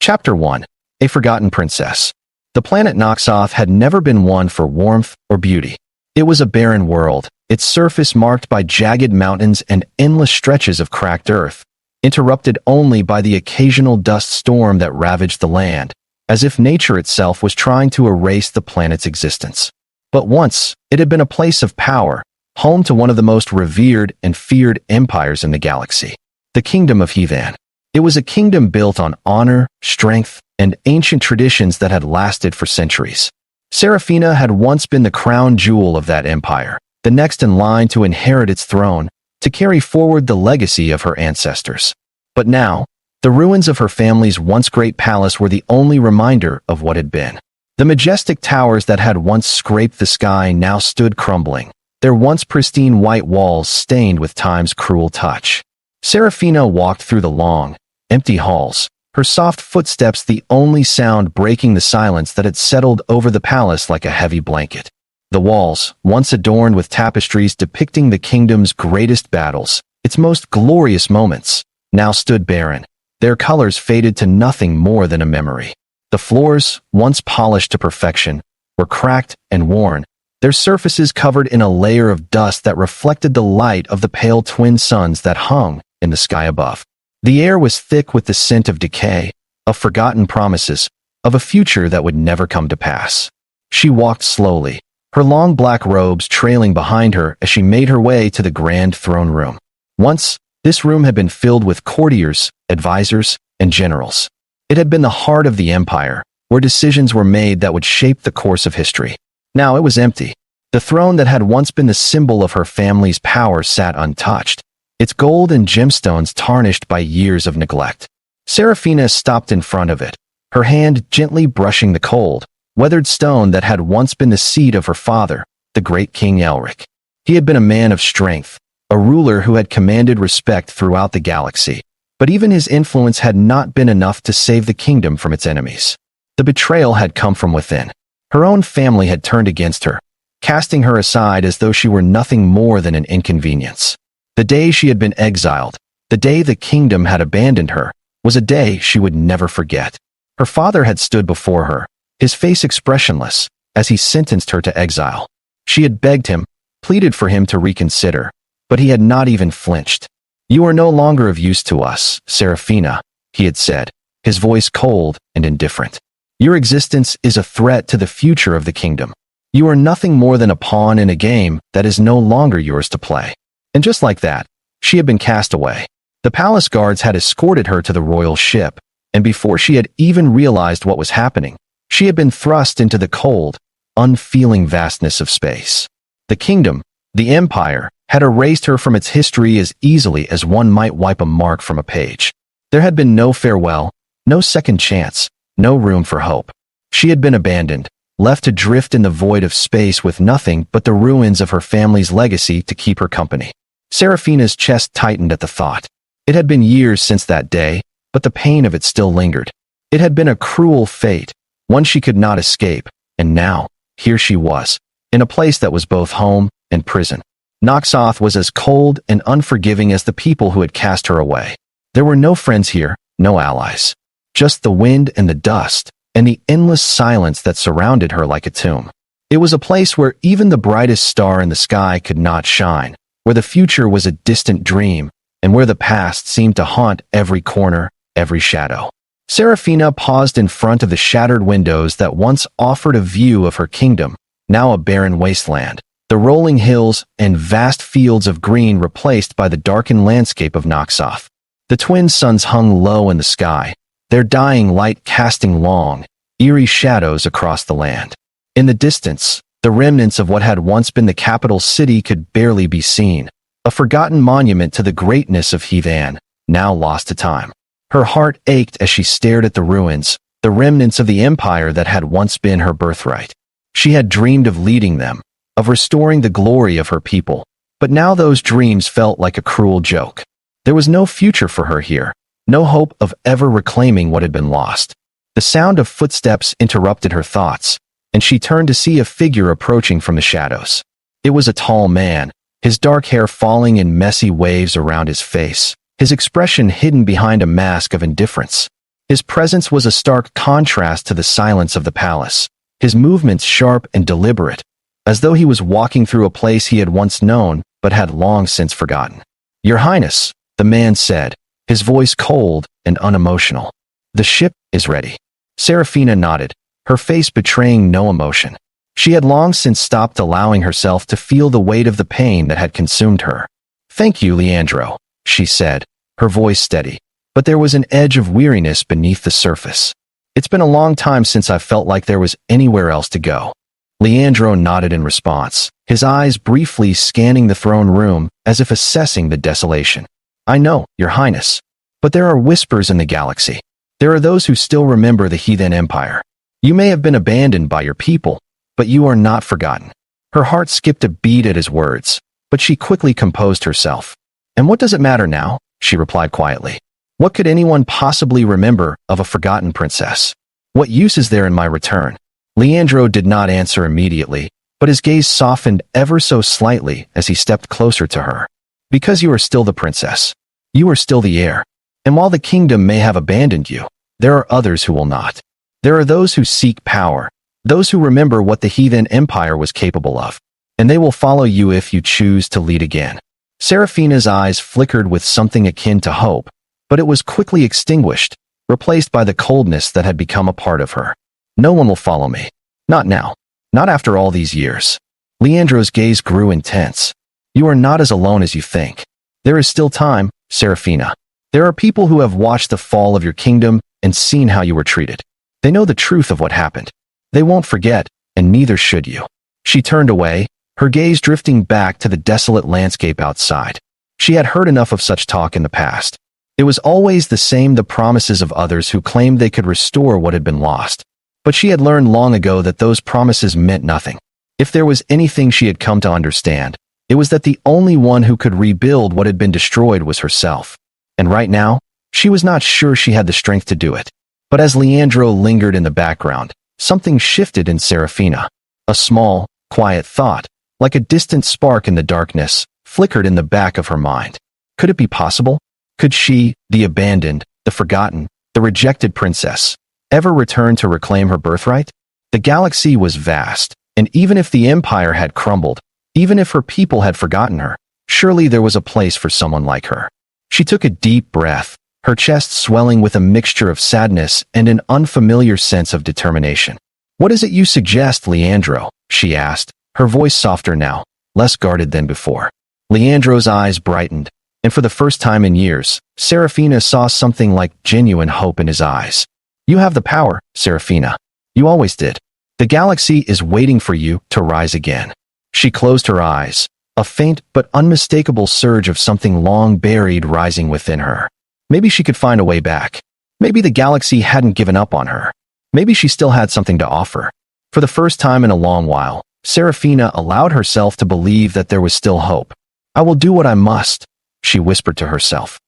Chapter 1. A Forgotten Princess. The planet Noxoth had never been one for warmth or beauty. It was a barren world, its surface marked by jagged mountains and endless stretches of cracked earth, interrupted only by the occasional dust storm that ravaged the land, as if nature itself was trying to erase the planet's existence. But once, it had been a place of power, home to one of the most revered and feared empires in the galaxy, the Kingdom of HFY. It was a kingdom built on honor, strength, and ancient traditions that had lasted for centuries. Seraphina had once been the crown jewel of that empire, the next in line to inherit its throne, to carry forward the legacy of her ancestors. But now, the ruins of her family's once great palace were the only reminder of what had been. The majestic towers that had once scraped the sky now stood crumbling, their once pristine white walls stained with time's cruel touch. Seraphina walked through the long, empty halls, her soft footsteps the only sound breaking the silence that had settled over the palace like a heavy blanket. The walls, once adorned with tapestries depicting the kingdom's greatest battles, its most glorious moments, now stood barren, their colors faded to nothing more than a memory. The floors, once polished to perfection, were cracked and worn, their surfaces covered in a layer of dust that reflected the light of the pale twin suns that hung in the sky above. The air was thick with the scent of decay, of forgotten promises, of a future that would never come to pass. She walked slowly, her long black robes trailing behind her as she made her way to the grand throne room. Once, this room had been filled with courtiers, advisors, and generals. It had been the heart of the empire, where decisions were made that would shape the course of history. Now it was empty. The throne that had once been the symbol of her family's power sat untouched, its gold and gemstones tarnished by years of neglect. Seraphina stopped in front of it, her hand gently brushing the cold, weathered stone that had once been the seat of her father, the great King Elric. He had been a man of strength, a ruler who had commanded respect throughout the galaxy, but even his influence had not been enough to save the kingdom from its enemies. The betrayal had come from within. Her own family had turned against her, casting her aside as though she were nothing more than an inconvenience. The day she had been exiled, the day the kingdom had abandoned her, was a day she would never forget. Her father had stood before her, his face expressionless, as he sentenced her to exile. She had begged him, pleaded for him to reconsider, but he had not even flinched. "You are no longer of use to us, Seraphina," he had said, his voice cold and indifferent. "Your existence is a threat to the future of the kingdom. You are nothing more than a pawn in a game that is no longer yours to play." And just like that, she had been cast away. The palace guards had escorted her to the royal ship, and before she had even realized what was happening, she had been thrust into the cold, unfeeling vastness of space. The kingdom, the empire, had erased her from its history as easily as one might wipe a mark from a page. There had been no farewell, no second chance, no room for hope. She had been abandoned, left to drift in the void of space with nothing but the ruins of her family's legacy to keep her company. Seraphina's chest tightened at the thought. It had been years since that day, but the pain of it still lingered. It had been a cruel fate, one she could not escape, and now, here she was, in a place that was both home and prison. Noxoth was as cold and unforgiving as the people who had cast her away. There were no friends here, no allies. Just the wind and the dust, and the endless silence that surrounded her like a tomb. It was a place where even the brightest star in the sky could not shine, where the future was a distant dream, and where the past seemed to haunt every corner, every shadow. Seraphina paused in front of the shattered windows that once offered a view of her kingdom, now a barren wasteland, the rolling hills and vast fields of green replaced by the darkened landscape of Noxoth. The twin suns hung low in the sky, their dying light casting long, eerie shadows across the land. In the distance, the remnants of what had once been the capital city could barely be seen, a forgotten monument to the greatness of HFY, now lost to time. Her heart ached as she stared at the ruins, the remnants of the empire that had once been her birthright. She had dreamed of leading them, of restoring the glory of her people, but now those dreams felt like a cruel joke. There was no future for her here, no hope of ever reclaiming what had been lost. The sound of footsteps interrupted her thoughts, and she turned to see a figure approaching from the shadows. It was a tall man, his dark hair falling in messy waves around his face, his expression hidden behind a mask of indifference. His presence was a stark contrast to the silence of the palace, his movements sharp and deliberate, as though he was walking through a place he had once known but had long since forgotten. "Your Highness," the man said, his voice cold and unemotional. "The ship is ready." Serafina nodded, her face betraying no emotion. She had long since stopped allowing herself to feel the weight of the pain that had consumed her. "Thank you, Leandro," she said, her voice steady, but there was an edge of weariness beneath the surface. "It's been a long time since I felt like there was anywhere else to go." Leandro nodded in response, his eyes briefly scanning the throne room as if assessing the desolation. "I know, Your Highness, but there are whispers in the galaxy. There are those who still remember the heathen empire. You may have been abandoned by your people, but you are not forgotten." Her heart skipped a beat at his words, but she quickly composed herself. "And what does it matter now?" she replied quietly. "What could anyone possibly remember of a forgotten princess? What use is there in my return?" Leandro did not answer immediately, but his gaze softened ever so slightly as he stepped closer to her. "Because you are still the princess. You are still the heir. And while the kingdom may have abandoned you, there are others who will not. There are those who seek power, those who remember what the heathen empire was capable of, and they will follow you if you choose to lead again." Serafina's eyes flickered with something akin to hope, but it was quickly extinguished, replaced by the coldness that had become a part of her. "No one will follow me. Not now. Not after all these years." Leandro's gaze grew intense. "You are not as alone as you think. There is still time, Serafina. There are people who have watched the fall of your kingdom and seen how you were treated. They know the truth of what happened. They won't forget, and neither should you." She turned away, her gaze drifting back to the desolate landscape outside. She had heard enough of such talk in the past. It was always the same, the promises of others who claimed they could restore what had been lost. But she had learned long ago that those promises meant nothing. If there was anything she had come to understand, it was that the only one who could rebuild what had been destroyed was herself. And right now, she was not sure she had the strength to do it. But as Leandro lingered in the background, something shifted in Serafina. A small, quiet thought, like a distant spark in the darkness, flickered in the back of her mind. Could it be possible? Could she, the abandoned, the forgotten, the rejected princess, ever return to reclaim her birthright? The galaxy was vast, and even if the empire had crumbled, even if her people had forgotten her, surely there was a place for someone like her. She took a deep breath, her chest swelling with a mixture of sadness and an unfamiliar sense of determination. "What is it you suggest, Leandro?" she asked, her voice softer now, less guarded than before. Leandro's eyes brightened, and for the first time in years, Serafina saw something like genuine hope in his eyes. "You have the power, Serafina. You always did. The galaxy is waiting for you to rise again." She closed her eyes, a faint but unmistakable surge of something long buried rising within her. Maybe she could find a way back. Maybe the galaxy hadn't given up on her. Maybe she still had something to offer. For the first time in a long while, Serafina allowed herself to believe that there was still hope. "I will do what I must," she whispered to herself.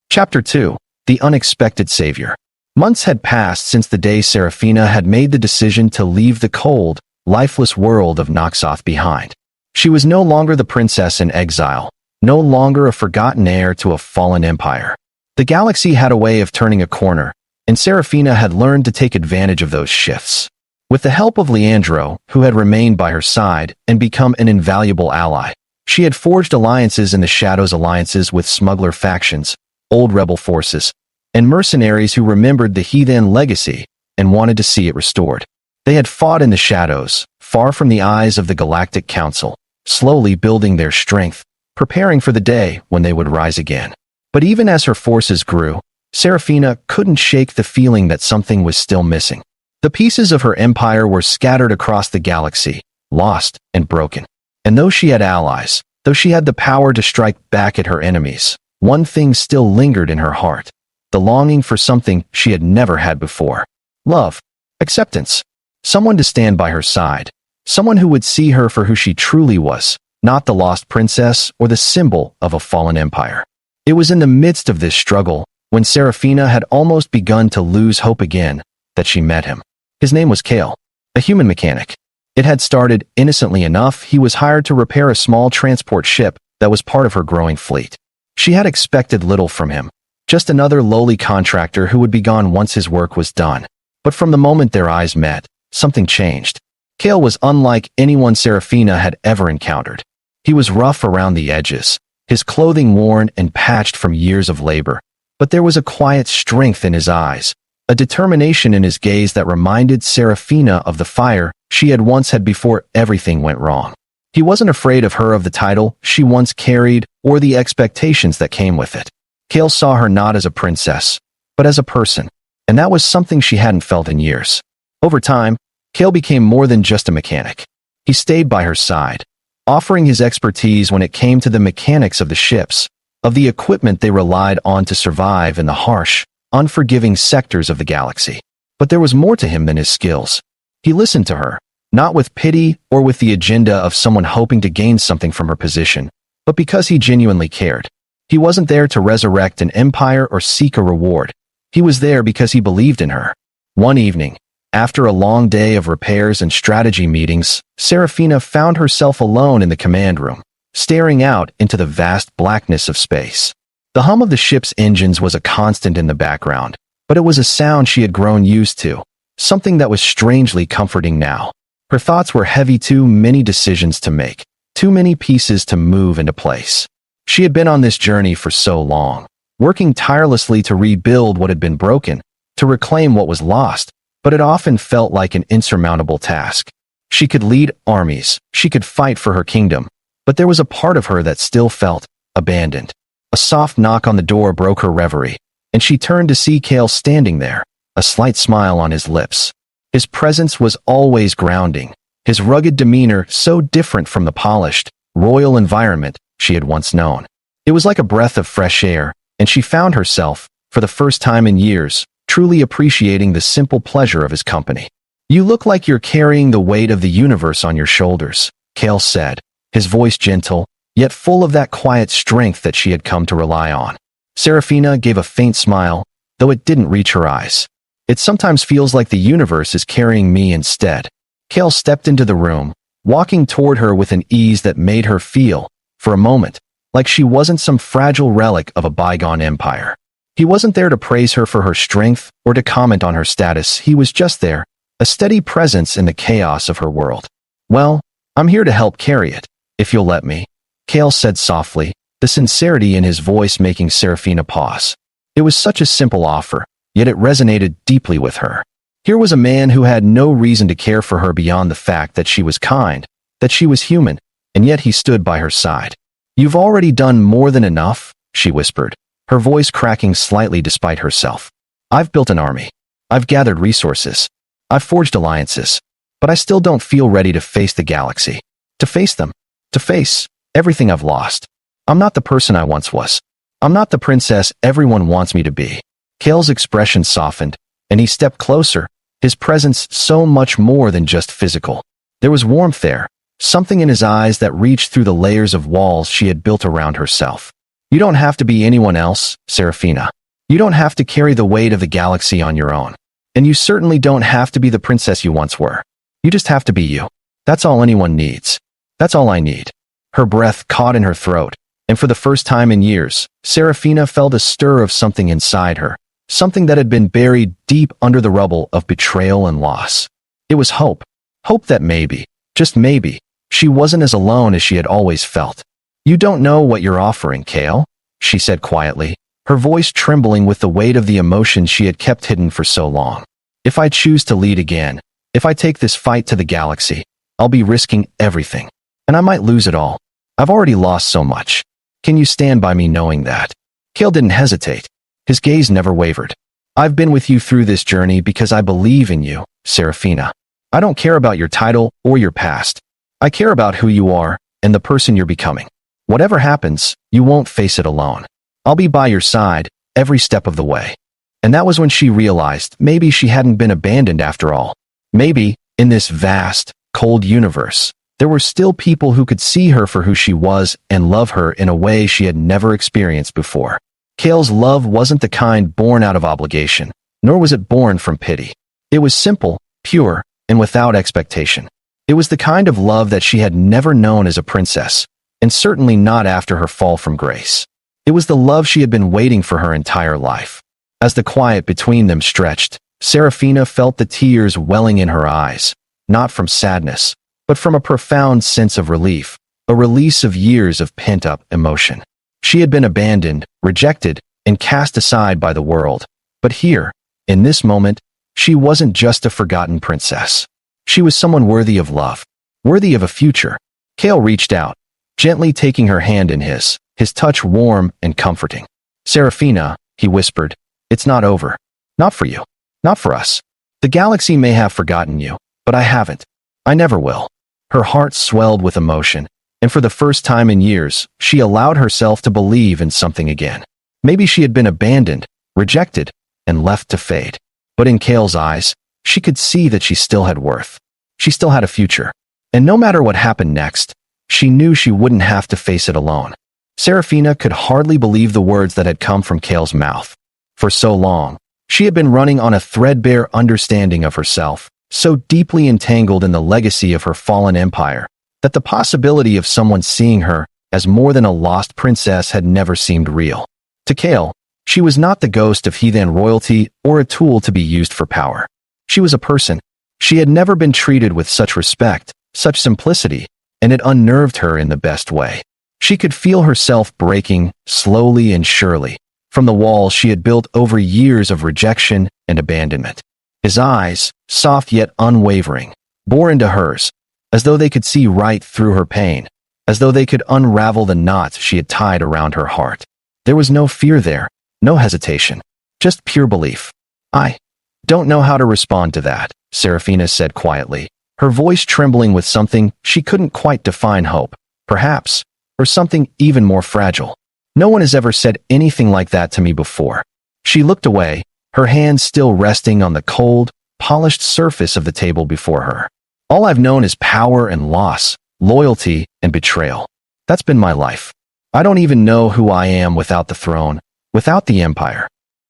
Chapter 2. The Unexpected Savior. Months had passed since the day Serafina had made the decision to leave the cold, lifeless world of Noxoth behind. She was no longer the princess in exile, no longer a forgotten heir to a fallen empire. The galaxy had a way of turning a corner, and Serafina had learned to take advantage of those shifts. With the help of Leandro, who had remained by her side and become an invaluable ally, she had forged alliances in the shadows, alliances with smuggler factions, old rebel forces, and mercenaries who remembered the heathen legacy and wanted to see it restored. They had fought in the shadows, far from the eyes of the Galactic Council, slowly building their strength, preparing for the day when they would rise again. But even as her forces grew, Serafina couldn't shake the feeling that something was still missing. The pieces of her empire were scattered across the galaxy, lost and broken. And though she had allies, though she had the power to strike back at her enemies, one thing still lingered in her heart. The longing for something she had never had before. Love. Acceptance. Someone to stand by her side. Someone who would see her for who she truly was, not the lost princess or the symbol of a fallen empire. It was in the midst of this struggle, when Serafina had almost begun to lose hope again, that she met him. His name was Kale, a human mechanic. It had started innocently enough. He was hired to repair a small transport ship that was part of her growing fleet. She had expected little from him, Just another lowly contractor who would be gone once his work was done. But from the moment their eyes met, something changed. Kale was unlike anyone Serafina had ever encountered. He was rough around the edges, his clothing worn and patched from years of labor. But there was a quiet strength in his eyes, a determination in his gaze that reminded Serafina of the fire she had once had before everything went wrong. He wasn't afraid of her, of the title she once carried, or the expectations that came with it. Kale saw her not as a princess, but as a person, and that was something she hadn't felt in years. Over time, Kale became more than just a mechanic. He stayed by her side, offering his expertise when it came to the mechanics of the ships, of the equipment they relied on to survive in the harsh, unforgiving sectors of the galaxy. But there was more to him than his skills. He listened to her, not with pity or with the agenda of someone hoping to gain something from her position, but because he genuinely cared. He wasn't there to resurrect an empire or seek a reward. He was there because he believed in her. One evening, after a long day of repairs and strategy meetings, Serafina found herself alone in the command room, staring out into the vast blackness of space. The hum of the ship's engines was a constant in the background, but it was a sound she had grown used to, something that was strangely comforting now. Her thoughts were heavy, too many decisions to make, too many pieces to move into place. She had been on this journey for so long, working tirelessly to rebuild what had been broken, to reclaim what was lost, but it often felt like an insurmountable task. She could lead armies, she could fight for her kingdom, but there was a part of her that still felt abandoned. A soft knock on the door broke her reverie, and she turned to see Kale standing there, a slight smile on his lips. His presence was always grounding, his rugged demeanor so different from the polished, royal environment she had once known. It was like a breath of fresh air, and she found herself, for the first time in years, truly appreciating the simple pleasure of his company. "You look like you're carrying the weight of the universe on your shoulders," Kale said, his voice gentle, yet full of that quiet strength that she had come to rely on. Serafina gave a faint smile, though it didn't reach her eyes. "It sometimes feels like the universe is carrying me instead." Kale stepped into the room, walking toward her with an ease that made her feel, for a moment, like she wasn't some fragile relic of a bygone empire. He wasn't there to praise her for her strength or to comment on her status. He was just there, a steady presence in the chaos of her world. "Well, I'm here to help carry it, if you'll let me," Kale said softly, the sincerity in his voice making Serafina pause. It was such a simple offer, yet it resonated deeply with her. Here was a man who had no reason to care for her beyond the fact that she was kind, that she was human, and yet he stood by her side. "You've already done more than enough," she whispered, her voice cracking slightly despite herself. "I've built an army. I've gathered resources. I've forged alliances. But I still don't feel ready to face the galaxy. To face them. To face everything I've lost. I'm not the person I once was. I'm not the princess everyone wants me to be." Kale's expression softened, and he stepped closer, his presence so much more than just physical. There was warmth there, something in his eyes that reached through the layers of walls she had built around herself. "You don't have to be anyone else, Serafina. You don't have to carry the weight of the galaxy on your own. And you certainly don't have to be the princess you once were. You just have to be you. That's all anyone needs. That's all I need." Her breath caught in her throat, and for the first time in years, Serafina felt a stir of something inside her, something that had been buried deep under the rubble of betrayal and loss. It was hope. Hope that maybe, just maybe, she wasn't as alone as she had always felt. "You don't know what you're offering, Kale," she said quietly, her voice trembling with the weight of the emotions she had kept hidden for so long. "If I choose to lead again, if I take this fight to the galaxy, I'll be risking everything. And I might lose it all. I've already lost so much. Can you stand by me knowing that?" Kale didn't hesitate. His gaze never wavered. "I've been with you through this journey because I believe in you, Serafina. I don't care about your title or your past. I care about who you are and the person you're becoming. Whatever happens, you won't face it alone. I'll be by your side, every step of the way." And that was when she realized maybe she hadn't been abandoned after all. Maybe, in this vast, cold universe, there were still people who could see her for who she was and love her in a way she had never experienced before. Kale's love wasn't the kind born out of obligation, nor was it born from pity. It was simple, pure, and without expectation. It was the kind of love that she had never known as a princess, and certainly not after her fall from grace. It was the love she had been waiting for her entire life. As the quiet between them stretched, Seraphina felt the tears welling in her eyes, not from sadness, but from a profound sense of relief, a release of years of pent-up emotion. She had been abandoned, rejected, and cast aside by the world. But here, in this moment, she wasn't just a forgotten princess. She was someone worthy of love, worthy of a future. Kale reached out, gently taking her hand in his touch warm and comforting. "Seraphina," he whispered, "it's not over. Not for you. Not for us. The galaxy may have forgotten you, but I haven't. I never will." Her heart swelled with emotion, and for the first time in years, she allowed herself to believe in something again. Maybe she had been abandoned, rejected, and left to fade. But in Kale's eyes, she could see that she still had worth. She still had a future. And no matter what happened next, she knew she wouldn't have to face it alone. Seraphina could hardly believe the words that had come from Kale's mouth. For so long, she had been running on a threadbare understanding of herself, so deeply entangled in the legacy of her fallen empire, that the possibility of someone seeing her as more than a lost princess had never seemed real. To Kale, she was not the ghost of heathen royalty or a tool to be used for power. She was a person. She had never been treated with such respect, such simplicity, and it unnerved her in the best way. She could feel herself breaking, slowly and surely, from the walls she had built over years of rejection and abandonment. His eyes, soft yet unwavering, bore into hers, as though they could see right through her pain, as though they could unravel the knots she had tied around her heart. There was no fear there, no hesitation, just pure belief. "I don't know how to respond to that," Seraphina said quietly, her voice trembling with something she couldn't quite define. Hope, perhaps, or something even more fragile. "No one has ever said anything like that to me before." She looked away, her hands still resting on the cold, polished surface of the table before her. "All I've known is power and loss, loyalty and betrayal. That's been my life. I don't even know who I am without the throne, without the empire."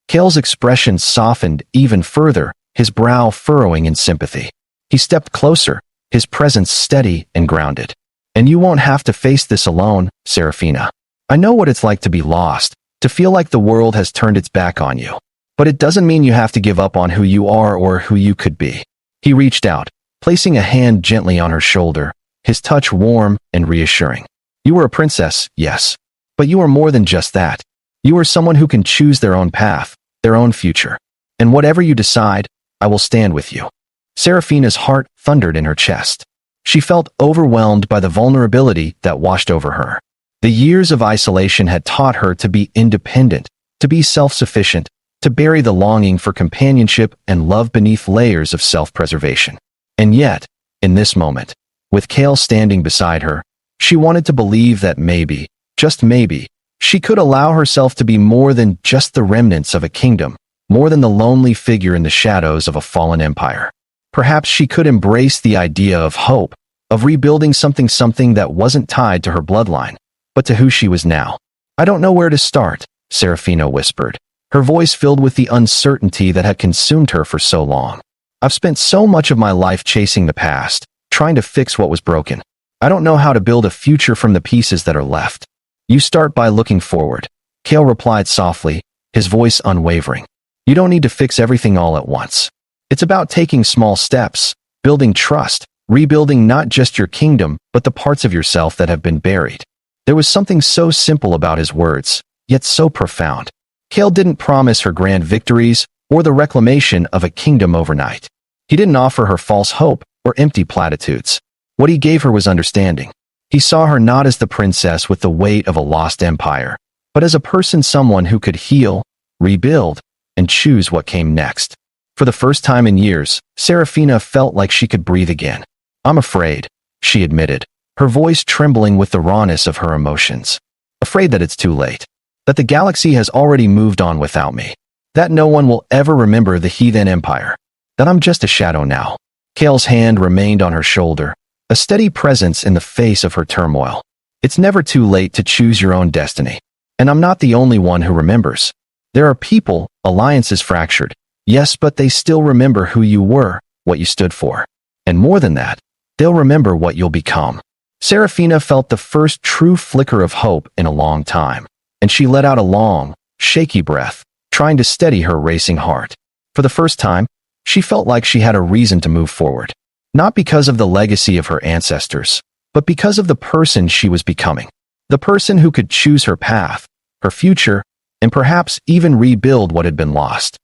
Kale's expression softened even further, his brow furrowing in sympathy. He stepped closer, his presence steady and grounded. "And you won't have to face this alone, Seraphina. I know what it's like to be lost, to feel like the world has turned its back on you. But it doesn't mean you have to give up on who you are or who you could be." He reached out, placing a hand gently on her shoulder, his touch warm and reassuring. "You were a princess, yes. But you are more than just that. You are someone who can choose their own path, their own future. And whatever you decide, I will stand with you." Seraphina's heart thundered in her chest. She felt overwhelmed by the vulnerability that washed over her. The years of isolation had taught her to be independent, to be self-sufficient, to bury the longing for companionship and love beneath layers of self-preservation. And yet, in this moment, with Kale standing beside her, she wanted to believe that maybe, just maybe, she could allow herself to be more than just the remnants of a kingdom, more than the lonely figure in the shadows of a fallen empire. Perhaps she could embrace the idea of hope, of rebuilding something that wasn't tied to her bloodline, but to who she was now. "I don't know where to start," Seraphina whispered, her voice filled with the uncertainty that had consumed her for so long. "I've spent so much of my life chasing the past, trying to fix what was broken. I don't know how to build a future from the pieces that are left." "You start by looking forward," Kale replied softly, his voice unwavering. "You don't need to fix everything all at once. It's about taking small steps, building trust, rebuilding not just your kingdom, but the parts of yourself that have been buried." There was something so simple about his words, yet so profound. Kale didn't promise her grand victories or the reclamation of a kingdom overnight. He didn't offer her false hope or empty platitudes. What he gave her was understanding. He saw her not as the princess with the weight of a lost empire, but as a person, someone who could heal, rebuild, and choose what came next. For the first time in years, Seraphina felt like she could breathe again. "I'm afraid," she admitted, her voice trembling with the rawness of her emotions. "Afraid that it's too late. That the galaxy has already moved on without me. That no one will ever remember the heathen empire. That I'm just a shadow now." Kale's hand remained on her shoulder, a steady presence in the face of her turmoil. "It's never too late to choose your own destiny. And I'm not the only one who remembers. There are people, alliances fractured, yes, but they still remember who you were, what you stood for. And more than that, they'll remember what you'll become." Seraphina felt the first true flicker of hope in a long time. and she let out a long, shaky breath, trying to steady her racing heart. For the first time, she felt like she had a reason to move forward. Not because of the legacy of her ancestors, but because of the person she was becoming. The person who could choose her path, her future, and perhaps even rebuild what had been lost.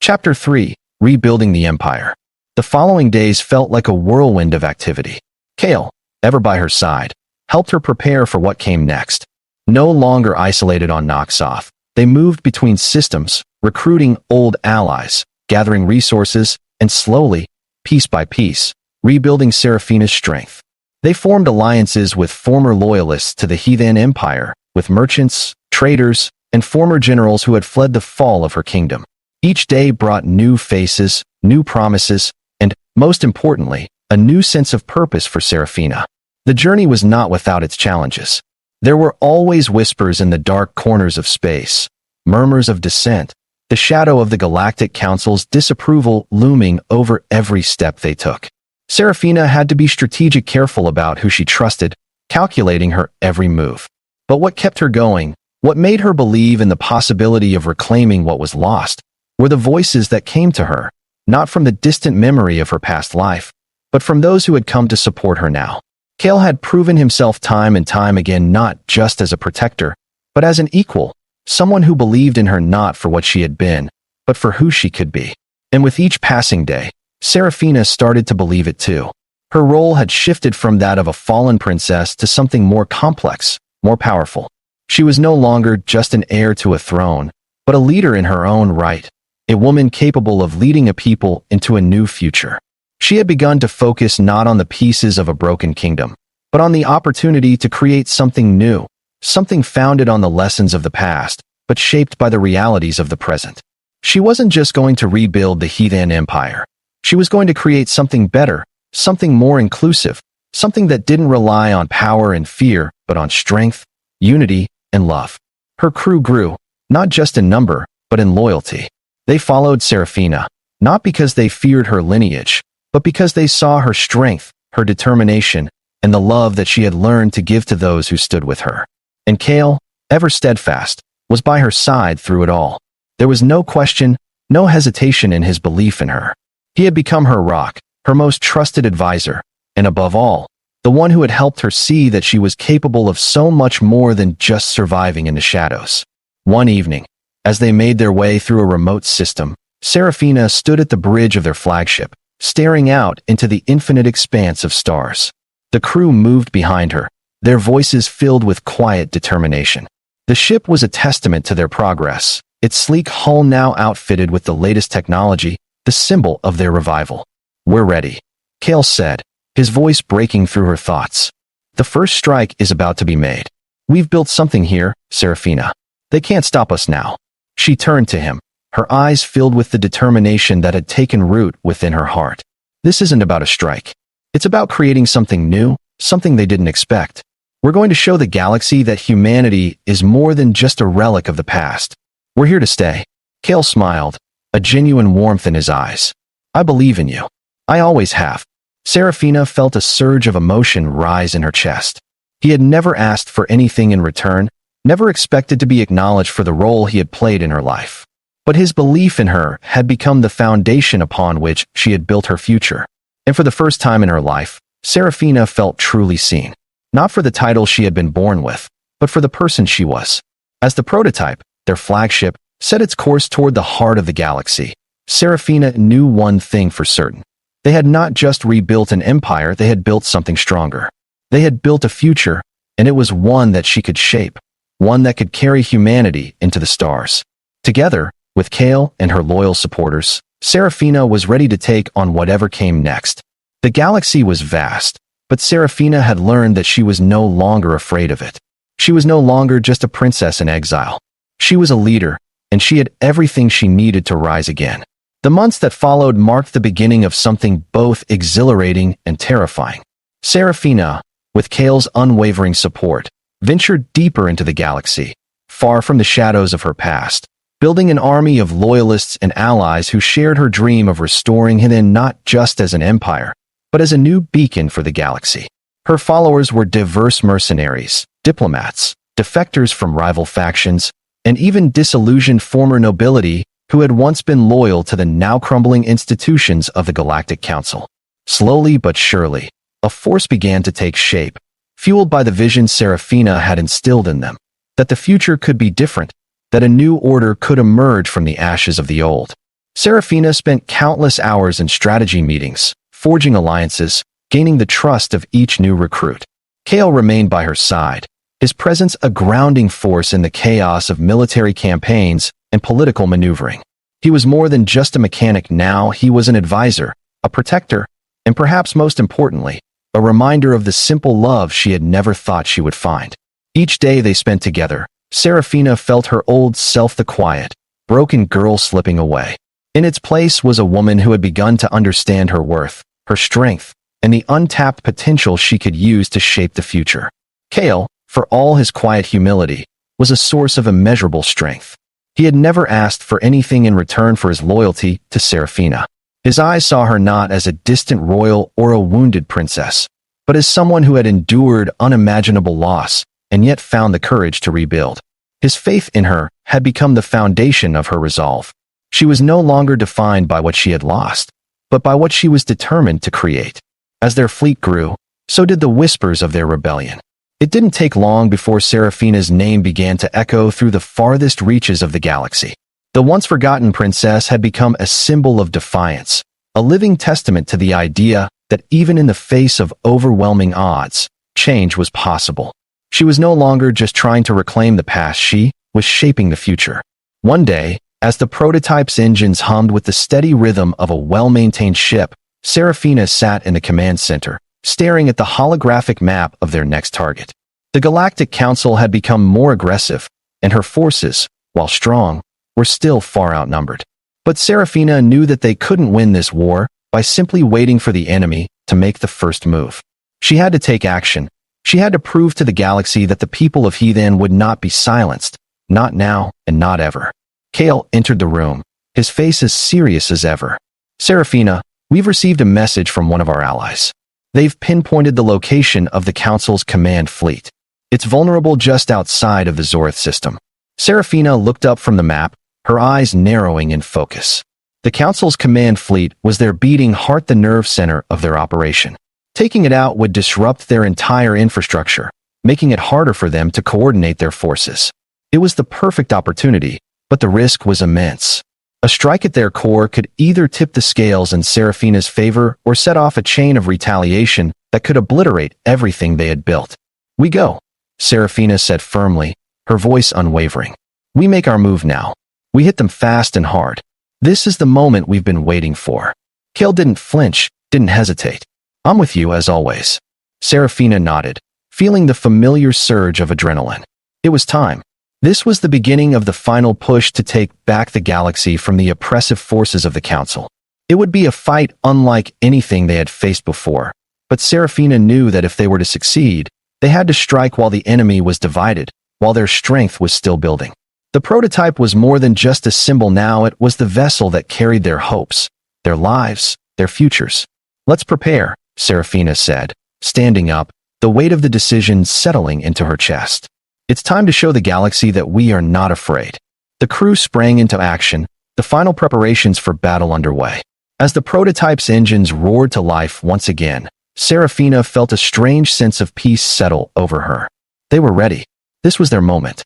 Chapter 3. Rebuilding the Empire. The following days felt like a whirlwind of activity. Kale, ever by her side, helped her prepare for what came next. No longer isolated on Noxoth, they moved between systems, recruiting old allies, gathering resources, and slowly, piece by piece, rebuilding Seraphina's strength. They formed alliances with former loyalists to the Heathen Empire, with merchants, traders, and former generals who had fled the fall of her kingdom. Each day brought new faces, new promises, and, most importantly, a new sense of purpose for Seraphina. The journey was not without its challenges. There were always whispers in the dark corners of space, murmurs of dissent, the shadow of the Galactic Council's disapproval looming over every step they took. Seraphina had to be strategic, careful about who she trusted, calculating her every move. But what kept her going, what made her believe in the possibility of reclaiming what was lost, were the voices that came to her, not from the distant memory of her past life, but from those who had come to support her now. Kale had proven himself time and time again not just as a protector, but as an equal, someone who believed in her not for what she had been, but for who she could be. And with each passing day, Seraphina started to believe it too. Her role had shifted from that of a fallen princess to something more complex, more powerful. She was no longer just an heir to a throne, but a leader in her own right, a woman capable of leading a people into a new future. She had begun to focus not on the pieces of a broken kingdom, but on the opportunity to create something new, something founded on the lessons of the past, but shaped by the realities of the present. She wasn't just going to rebuild the Heathen Empire. She was going to create something better, something more inclusive, something that didn't rely on power and fear, but on strength, unity, and love. Her crew grew, not just in number, but in loyalty. They followed Seraphina, not because they feared her lineage, but because they saw her strength, her determination, and the love that she had learned to give to those who stood with her. And Kale, ever steadfast, was by her side through it all. There was no question, no hesitation in his belief in her. He had become her rock, her most trusted advisor, and above all, the one who had helped her see that she was capable of so much more than just surviving in the shadows. One evening, as they made their way through a remote system, Seraphina stood at the bridge of their flagship, staring out into the infinite expanse of stars. The crew moved behind her, their voices filled with quiet determination. The ship was a testament to their progress, its sleek hull now outfitted with the latest technology, the symbol of their revival. "We're ready," Kale said, his voice breaking through her thoughts. "The first strike is about to be made. We've built something here, Seraphina. They can't stop us now." She turned to him, her eyes filled with the determination that had taken root within her heart. "This isn't about a strike. It's about creating something new, something they didn't expect. We're going to show the galaxy that humanity is more than just a relic of the past. We're here to stay." Kale smiled, a genuine warmth in his eyes. "I believe in you. I always have." Seraphina felt a surge of emotion rise in her chest. He had never asked for anything in return, never expected to be acknowledged for the role he had played in her life. But his belief in her had become the foundation upon which she had built her future. And for the first time in her life, Seraphina felt truly seen. Not for the title she had been born with, but for the person she was. As the prototype, their flagship, set its course toward the heart of the galaxy, Seraphina knew one thing for certain. They had not just rebuilt an empire, they had built something stronger. They had built a future, and it was one that she could shape, one that could carry humanity into the stars. Together, with Kale and her loyal supporters, Seraphina was ready to take on whatever came next. The galaxy was vast, but Seraphina had learned that she was no longer afraid of it. She was no longer just a princess in exile. She was a leader, and she had everything she needed to rise again. The months that followed marked the beginning of something both exhilarating and terrifying. Seraphina, with Kale's unwavering support, ventured deeper into the galaxy, far from the shadows of her past, building an army of loyalists and allies who shared her dream of restoring Hidden not just as an empire, but as a new beacon for the galaxy. Her followers were diverse mercenaries, diplomats, defectors from rival factions, and even disillusioned former nobility who had once been loyal to the now crumbling institutions of the Galactic Council. Slowly but surely, a force began to take shape, fueled by the vision Seraphina had instilled in them, that the future could be different, that a new order could emerge from the ashes of the old. Seraphina spent countless hours in strategy meetings, forging alliances, gaining the trust of each new recruit. Kale remained by her side, his presence a grounding force in the chaos of military campaigns and political maneuvering. He was more than just a mechanic now, he was an advisor, a protector, and perhaps most importantly, a reminder of the simple love she had never thought she would find. Each day they spent together, Seraphina felt her old self, the quiet, broken girl, slipping away. In its place was a woman who had begun to understand her worth, her strength, and the untapped potential she could use to shape the future. Kale, for all his quiet humility, was a source of immeasurable strength. He had never asked for anything in return for his loyalty to Seraphina. His eyes saw her not as a distant royal or a wounded princess, but as someone who had endured unimaginable loss and yet found the courage to rebuild. His faith in her had become the foundation of her resolve. She was no longer defined by what she had lost, but by what she was determined to create. As their fleet grew, so did the whispers of their rebellion. It didn't take long before Seraphina's name began to echo through the farthest reaches of the galaxy. The once-forgotten princess had become a symbol of defiance, a living testament to the idea that even in the face of overwhelming odds, change was possible. She was no longer just trying to reclaim the past, she was shaping the future. One day, as the prototype's engines hummed with the steady rhythm of a well-maintained ship, Seraphina sat in the command center, staring at the holographic map of their next target. The Galactic Council had become more aggressive, and her forces, while strong, were still far outnumbered. But Seraphina knew that they couldn't win this war by simply waiting for the enemy to make the first move. She had to take action. She had to prove to the galaxy that the people of Heathen would not be silenced, not now and not ever. Kale entered the room, his face as serious as ever. Seraphina, we've received a message from one of our allies. They've pinpointed the location of the Council's command fleet. It's vulnerable just outside of the Zorth system. Seraphina looked up from the map, her eyes narrowing in focus. The Council's command fleet was their beating heart, the nerve center of their operation. Taking it out would disrupt their entire infrastructure, making it harder for them to coordinate their forces. It was the perfect opportunity, but the risk was immense. A strike at their core could either tip the scales in Seraphina's favor or set off a chain of retaliation that could obliterate everything they had built. We go, Seraphina said firmly, her voice unwavering. We make our move now. We hit them fast and hard. This is the moment we've been waiting for. Kale didn't flinch, didn't hesitate. I'm with you as always. Seraphina nodded, feeling the familiar surge of adrenaline. It was time. This was the beginning of the final push to take back the galaxy from the oppressive forces of the Council. It would be a fight unlike anything they had faced before, but Seraphina knew that if they were to succeed, they had to strike while the enemy was divided, while their strength was still building. The prototype was more than just a symbol now, it was the vessel that carried their hopes, their lives, their futures. Let's prepare, Seraphina said, standing up, the weight of the decision settling into her chest. It's time to show the galaxy that we are not afraid. The crew sprang into action, the final preparations for battle underway. As the prototype's engines roared to life once again, Seraphina felt a strange sense of peace settle over her. They were ready. This was their moment.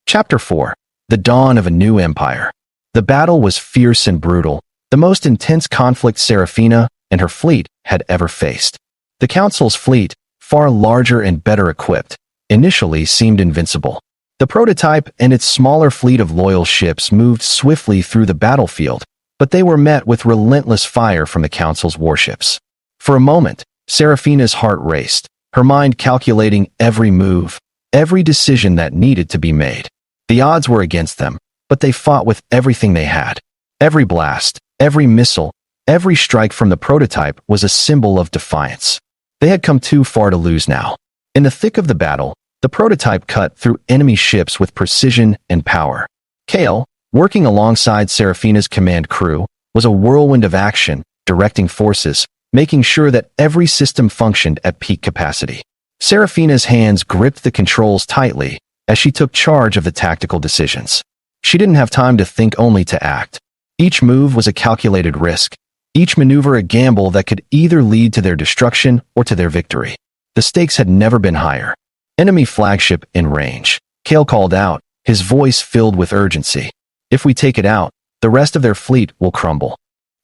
Chapter 4. The Dawn of a New Empire. The battle was fierce and brutal, the most intense conflict Seraphina and her fleet had ever faced. The Council's fleet, far larger and better equipped, initially seemed invincible. The prototype and its smaller fleet of loyal ships moved swiftly through the battlefield, but they were met with relentless fire from the Council's warships. For a moment, Seraphina's heart raced, her mind calculating every move, every decision that needed to be made. The odds were against them, but they fought with everything they had. Every blast, every missile, every strike from the prototype was a symbol of defiance. They had come too far to lose now. In the thick of the battle, the prototype cut through enemy ships with precision and power. Kale, working alongside Seraphina's command crew, was a whirlwind of action, directing forces, making sure that every system functioned at peak capacity. Seraphina's hands gripped the controls tightly, as she took charge of the tactical decisions. She didn't have time to think, only to act. Each move was a calculated risk, each maneuver a gamble that could either lead to their destruction or to their victory. The stakes had never been higher. Enemy flagship in range. Kale called out, his voice filled with urgency. If we take it out, the rest of their fleet will crumble.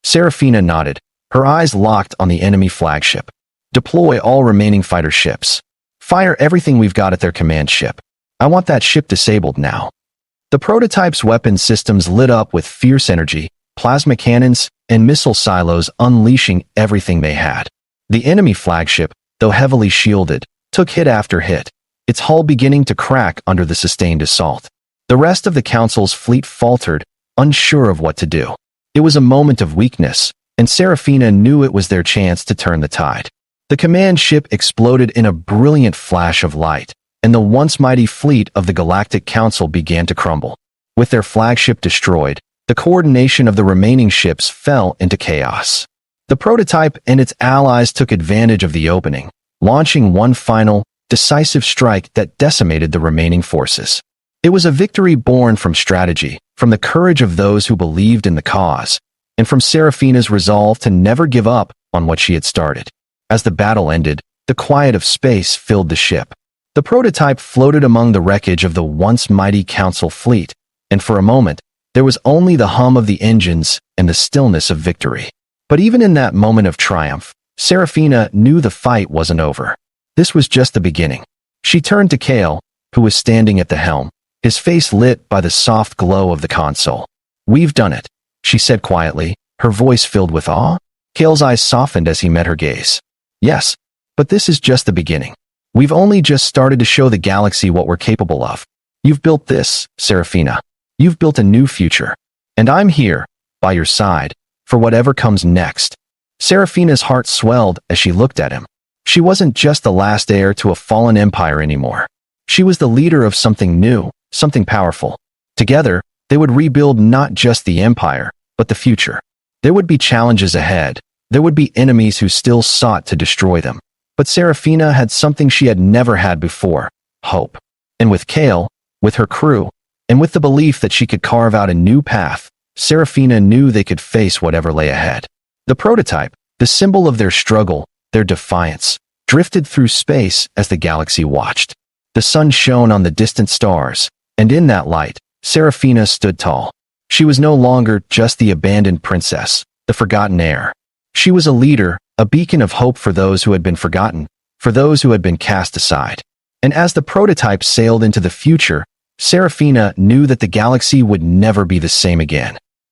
Serafina nodded, her eyes locked on the enemy flagship. Deploy all remaining fighter ships. Fire everything we've got at their command ship. I want that ship disabled now. The prototype's weapon systems lit up with fierce energy, plasma cannons, and missile silos unleashing everything they had. The enemy flagship, though heavily shielded, took hit after hit, its hull beginning to crack under the sustained assault. The rest of the Council's fleet faltered, unsure of what to do. It was a moment of weakness, and Serafina knew it was their chance to turn the tide. The command ship exploded in a brilliant flash of light, and the once mighty fleet of the Galactic Council began to crumble. With their flagship destroyed, the coordination of the remaining ships fell into chaos. The prototype and its allies took advantage of the opening, launching one final, decisive strike that decimated the remaining forces. It was a victory born from strategy, from the courage of those who believed in the cause, and from Serafina's resolve to never give up on what she had started. As the battle ended, the quiet of space filled the ship. The prototype floated among the wreckage of the once mighty Council fleet, and for a moment, there was only the hum of the engines and the stillness of victory. But even in that moment of triumph, Serafina knew the fight wasn't over. This was just the beginning. She turned to Kale, who was standing at the helm, his face lit by the soft glow of the console. "We've done it," she said quietly, her voice filled with awe. Kale's eyes softened as he met her gaze. "Yes, but this is just the beginning. We've only just started to show the galaxy what we're capable of. You've built this, Serafina. You've built a new future. And I'm here, by your side, for whatever comes next." Serafina's heart swelled as she looked at him. She wasn't just the last heir to a fallen empire anymore. She was the leader of something new, something powerful. Together, they would rebuild not just the empire, but the future. There would be challenges ahead. There would be enemies who still sought to destroy them. But Serafina had something she had never had before: hope. And with Kale, with her crew, and with the belief that she could carve out a new path, Serafina knew they could face whatever lay ahead. The prototype, the symbol of their struggle, their defiance, drifted through space as the galaxy watched. The sun shone on the distant stars, and in that light, Serafina stood tall. She was no longer just the abandoned princess, the forgotten heir. She was a leader, a beacon of hope for those who had been forgotten, for those who had been cast aside. And as the prototype sailed into the future, Serafina knew that the galaxy would never be the same again.